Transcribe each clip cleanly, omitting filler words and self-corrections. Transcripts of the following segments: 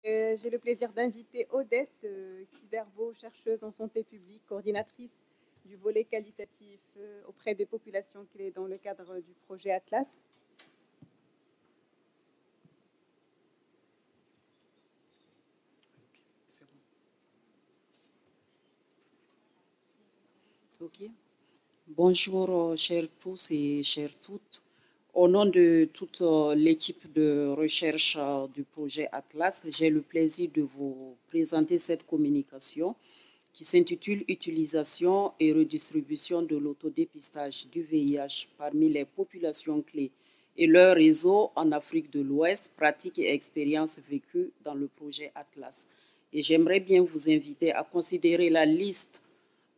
J'ai le plaisir d'inviter Odette Kizerbo, chercheuse en santé publique, coordinatrice du volet qualitatif auprès des populations clés dans le cadre du projet Atlas. Okay. Bonjour chers tous et chères toutes. Au nom de toute l'équipe de recherche du projet Atlas, j'ai le plaisir de vous présenter cette communication qui s'intitule « Utilisation et redistribution de l'autodépistage du VIH parmi les populations clés et leur réseau en Afrique de l'Ouest, pratiques et expériences vécues dans le projet Atlas ». Et j'aimerais bien vous inviter à considérer la liste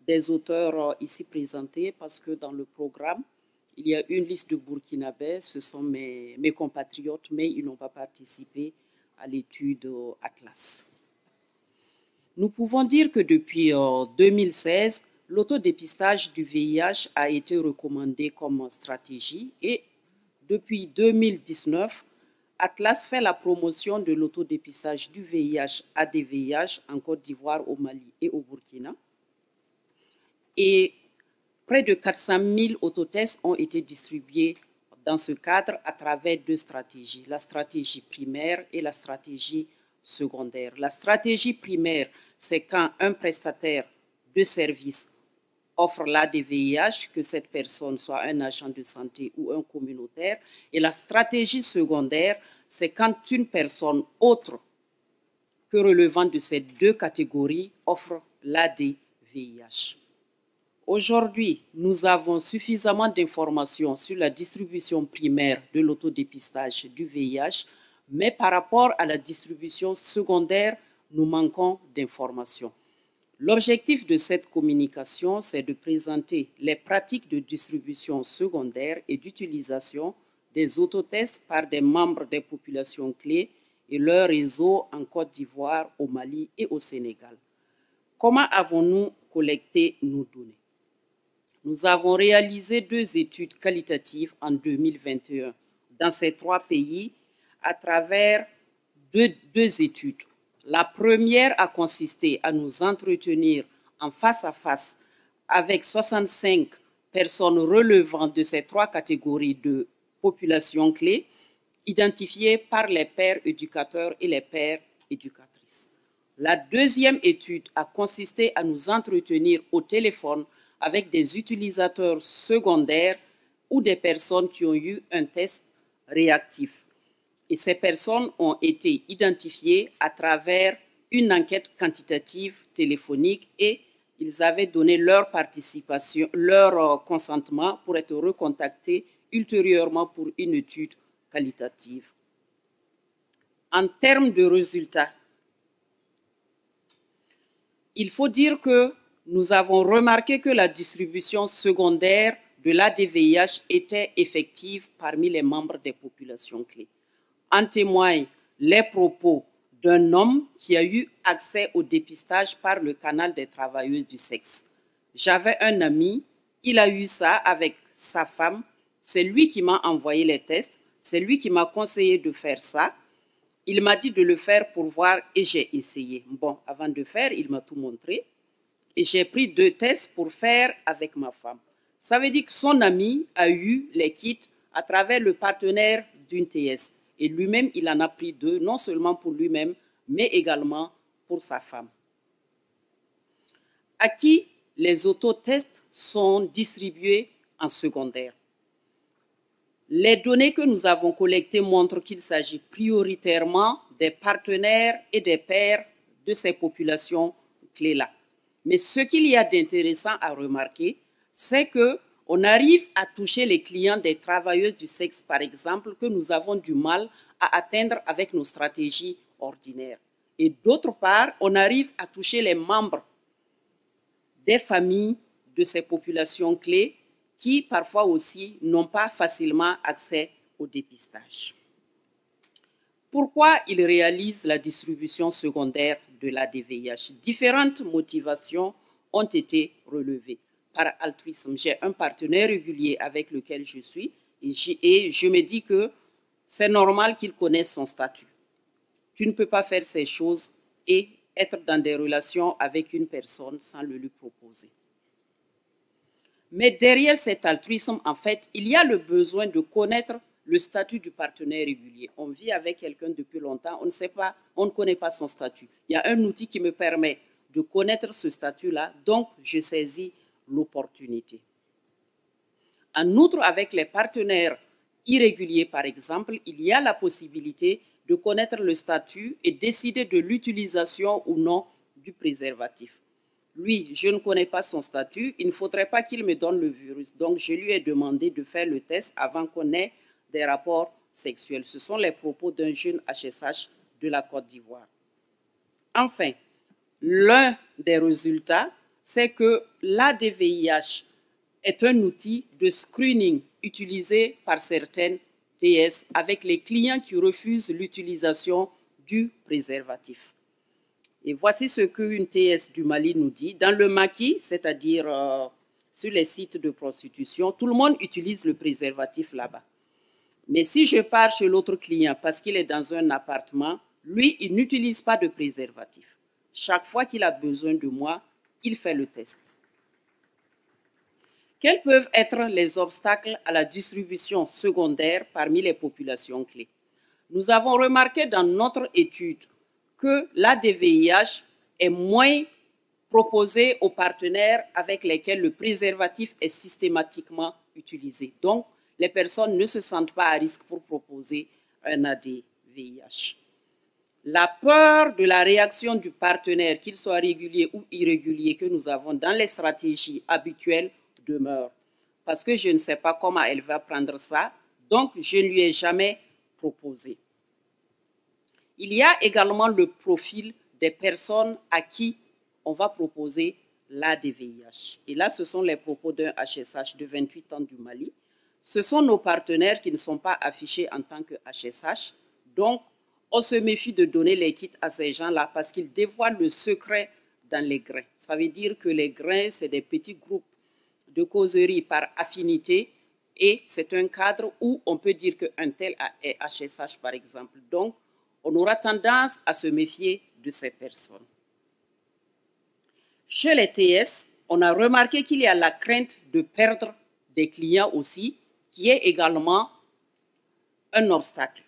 des auteurs ici présentés parce que dans le programme, il y a une liste de Burkinabés, ce sont mes compatriotes, mais ils n'ont pas participé à l'étude Atlas. Nous pouvons dire que depuis 2016, l'autodépistage du VIH a été recommandé comme stratégie et depuis 2019, Atlas fait la promotion de l'autodépistage du VIH ADVIH en Côte d'Ivoire, au Mali et au Burkina. Et près de 400 000 autotests ont été distribués dans ce cadre à travers deux stratégies, la stratégie primaire et la stratégie secondaire. La stratégie primaire, c'est quand un prestataire de service offre l'ADVIH, que cette personne soit un agent de santé ou un communautaire. Et la stratégie secondaire, c'est quand une personne autre que relevant de ces deux catégories offre l'ADVIH. Aujourd'hui, nous avons suffisamment d'informations sur la distribution primaire de l'autodépistage du VIH, mais par rapport à la distribution secondaire, nous manquons d'informations. L'objectif de cette communication, c'est de présenter les pratiques de distribution secondaire et d'utilisation des autotests par des membres des populations clés et leur réseau en Côte d'Ivoire, au Mali et au Sénégal. Comment avons-nous collecté nos données? Nous avons réalisé deux études qualitatives en 2021 dans ces trois pays à travers deux études. La première a consisté à nous entretenir en face à face avec 65 personnes relevant de ces trois catégories de populations clés identifiées par les pères éducateurs et les pères éducatrices. La deuxième étude a consisté à nous entretenir au téléphone avec des utilisateurs secondaires ou des personnes qui ont eu un test réactif. Et ces personnes ont été identifiées à travers une enquête quantitative téléphonique et ils avaient donné leur participation, leur consentement pour être recontactés ultérieurement pour une étude qualitative. En termes de résultats, il faut dire que nous avons remarqué que la distribution secondaire de l'ADVIH était effective parmi les membres des populations clés. En témoignent les propos d'un homme qui a eu accès au dépistage par le canal des travailleuses du sexe. J'avais un ami, il a eu ça avec sa femme, c'est lui qui m'a envoyé les tests, c'est lui qui m'a conseillé de faire ça. Il m'a dit de le faire pour voir et j'ai essayé. Bon, avant de faire, il m'a tout montré. Et j'ai pris 2 tests pour faire avec ma femme. Ça veut dire que son ami a eu les kits à travers le partenaire d'une TS. Et lui-même, il en a pris 2, non seulement pour lui-même, mais également pour sa femme. À qui les autotests sont distribués en secondaire? Les données que nous avons collectées montrent qu'il s'agit prioritairement des partenaires et des pairs de ces populations clés-là. Mais ce qu'il y a d'intéressant à remarquer, c'est qu'on arrive à toucher les clients des travailleuses du sexe, par exemple, que nous avons du mal à atteindre avec nos stratégies ordinaires. Et d'autre part, on arrive à toucher les membres des familles de ces populations clés qui parfois aussi n'ont pas facilement accès au dépistage. Pourquoi ils réalisent la distribution secondaire de l'ADVIH? Différentes motivations ont été relevées. Par altruisme, j'ai un partenaire régulier avec lequel je suis et je me dis que c'est normal qu'il connaisse son statut. tu ne peux pas faire ces choses et être dans des relations avec une personne sans le lui proposer. Mais derrière cet altruisme, en fait, il y a le besoin de connaître le statut du partenaire régulier. On vit avec quelqu'un depuis longtemps, on ne sait pas, on ne connaît pas son statut. Il y a un outil qui me permet de connaître ce statut-là, donc je saisis l'opportunité. En outre, avec les partenaires irréguliers, par exemple, il y a la possibilité de connaître le statut et décider de l'utilisation ou non du préservatif. Lui, je ne connais pas son statut, il ne faudrait pas qu'il me donne le virus. Donc, je lui ai demandé de faire le test avant qu'on ait des rapports sexuels. Ce sont les propos d'un jeune HSH de la Côte d'Ivoire. Enfin, l'un des résultats, c'est que l'ADVIH est un outil de screening utilisé par certaines TS avec les clients qui refusent l'utilisation du préservatif. Et voici ce qu'une TS du Mali nous dit. Dans le maquis, c'est-à-dire sur les sites de prostitution, tout le monde utilise le préservatif là-bas. Mais si je pars chez l'autre client parce qu'il est dans un appartement, lui, il n'utilise pas de préservatif. Chaque fois qu'il a besoin de moi, il fait le test. Quels peuvent être les obstacles à la distribution secondaire parmi les populations clés? Nous avons remarqué dans notre étude que l'ADVIH est moins proposé aux partenaires avec lesquels le préservatif est systématiquement utilisé. Donc, les personnes ne se sentent pas à risque pour proposer un ADVIH. La peur de la réaction du partenaire, qu'il soit régulier ou irrégulier, que nous avons dans les stratégies habituelles, demeure. Parce que je ne sais pas comment elle va prendre ça, donc je ne lui ai jamais proposé. Il y a également le profil des personnes à qui on va proposer l'ADVIH. Et là, ce sont les propos d'un HSH de 28 ans du Mali. Ce sont nos partenaires qui ne sont pas affichés en tant que HSH. Donc, on se méfie de donner les kits à ces gens-là parce qu'ils dévoilent le secret dans les grains. Ça veut dire que les grains, c'est des petits groupes de causerie par affinité et c'est un cadre où on peut dire qu'un tel est HSH, par exemple. Donc, on aura tendance à se méfier de ces personnes. Chez les TS, on a remarqué qu'il y a la crainte de perdre des clients aussi, qui est également un obstacle.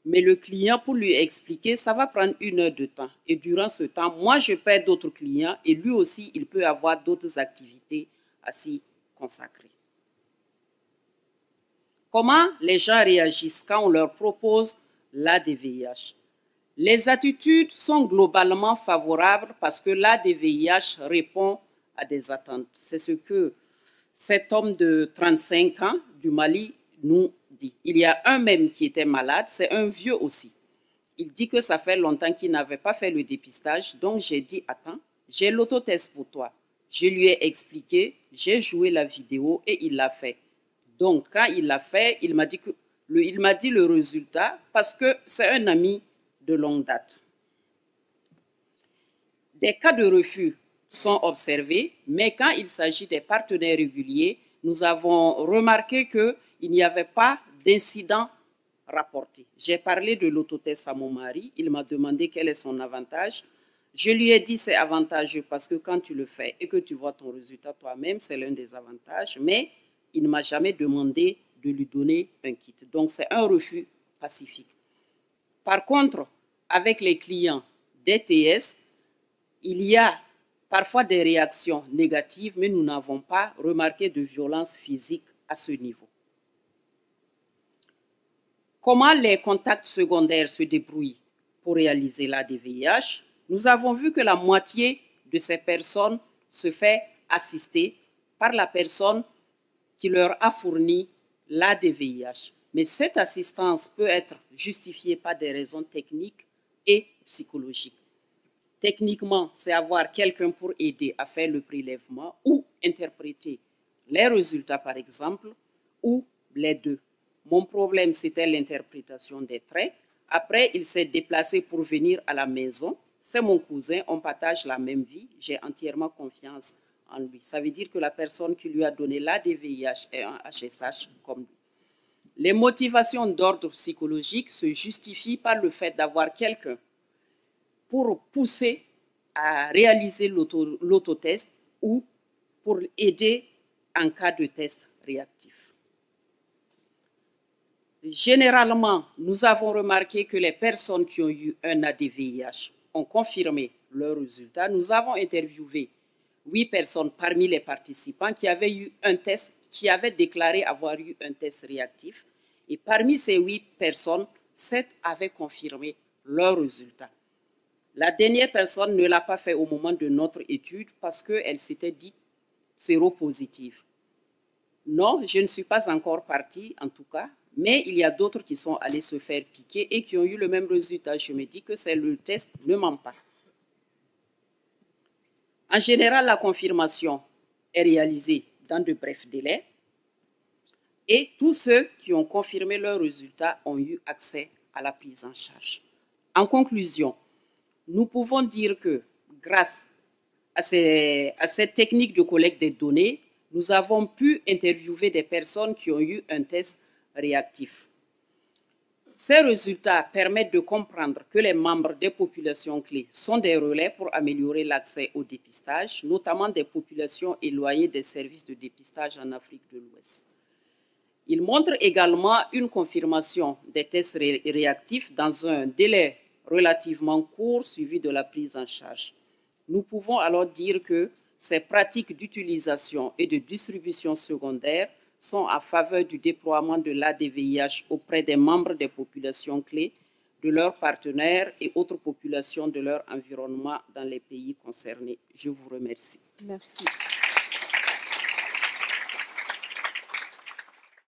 Mais le client, pour lui expliquer, ça va prendre 1 heure de temps. Et durant ce temps, moi, je perds d'autres clients et lui aussi, il peut avoir d'autres activités à s'y consacrer. Comment les gens réagissent quand on leur propose l'ADVIH? Les attitudes sont globalement favorables parce que l'ADVIH répond à des attentes. C'est ce que cet homme de 35 ans du Mali nous dit. Il y a un même qui était malade, c'est un vieux aussi. Il dit que ça fait longtemps qu'il n'avait pas fait le dépistage, donc j'ai dit, attends, j'ai l'autotest pour toi. Je lui ai expliqué, j'ai joué la vidéo et il l'a fait. Donc, quand il l'a fait, il m'a dit le résultat parce que c'est un ami de longue date. Des cas de refus sont observés, mais quand il s'agit des partenaires réguliers, nous avons remarqué qu'il n'y avait pas d'incident rapporté. J'ai parlé de l'autotest à mon mari, il m'a demandé quel est son avantage. Je lui ai dit c'est avantageux parce que quand tu le fais et que tu vois ton résultat toi-même, c'est l'un des avantages, mais il ne m'a jamais demandé de lui donner un kit. Donc, c'est un refus pacifique. Par contre, avec les clients DTS, il y a parfois des réactions négatives, mais nous n'avons pas remarqué de violence physique à ce niveau. Comment les contacts secondaires se débrouillent pour réaliser l'ADVIH? Nous avons vu que la moitié de ces personnes se fait assister par la personne qui leur a fourni l'ADVIH. Mais cette assistance peut être justifiée par des raisons techniques et psychologiques. Techniquement, c'est avoir quelqu'un pour aider à faire le prélèvement ou interpréter les résultats, par exemple, ou les deux. Mon problème, c'était l'interprétation des traits. Après, il s'est déplacé pour venir à la maison. C'est mon cousin, on partage la même vie. J'ai entièrement confiance en lui. Ça veut dire que la personne qui lui a donné l'ADVIH est un HSH comme lui. Les motivations d'ordre psychologique se justifient par le fait d'avoir quelqu'un pour pousser à réaliser l'autotest ou pour aider en cas de test réactif. Généralement, nous avons remarqué que les personnes qui ont eu un ADVIH ont confirmé leurs résultats. Nous avons interviewé 8 personnes parmi les participants qui avaient eu un test, qui avaient déclaré avoir eu un test réactif. Et parmi ces 8 personnes, 7 avaient confirmé leurs résultats. La dernière personne ne l'a pas fait au moment de notre étude parce qu'elle s'était dite séropositive. Non, je ne suis pas encore partie, en tout cas, mais il y a d'autres qui sont allés se faire piquer et qui ont eu le même résultat. Je me dis que c'est le test ne ment pas. En général, la confirmation est réalisée dans de brefs délais et tous ceux qui ont confirmé leurs résultats ont eu accès à la prise en charge. En conclusion, nous pouvons dire que grâce à cette technique de collecte des données, nous avons pu interviewer des personnes qui ont eu un test réactif. Ces résultats permettent de comprendre que les membres des populations clés sont des relais pour améliorer l'accès au dépistage, notamment des populations éloignées des services de dépistage en Afrique de l'Ouest. Ils montrent également une confirmation des tests réactifs dans un délai relativement court suivi de la prise en charge. Nous pouvons alors dire que ces pratiques d'utilisation et de distribution secondaire sont en faveur du déploiement de l'ADVIH auprès des membres des populations clés, de leurs partenaires et autres populations de leur environnement dans les pays concernés. Je vous remercie. Merci.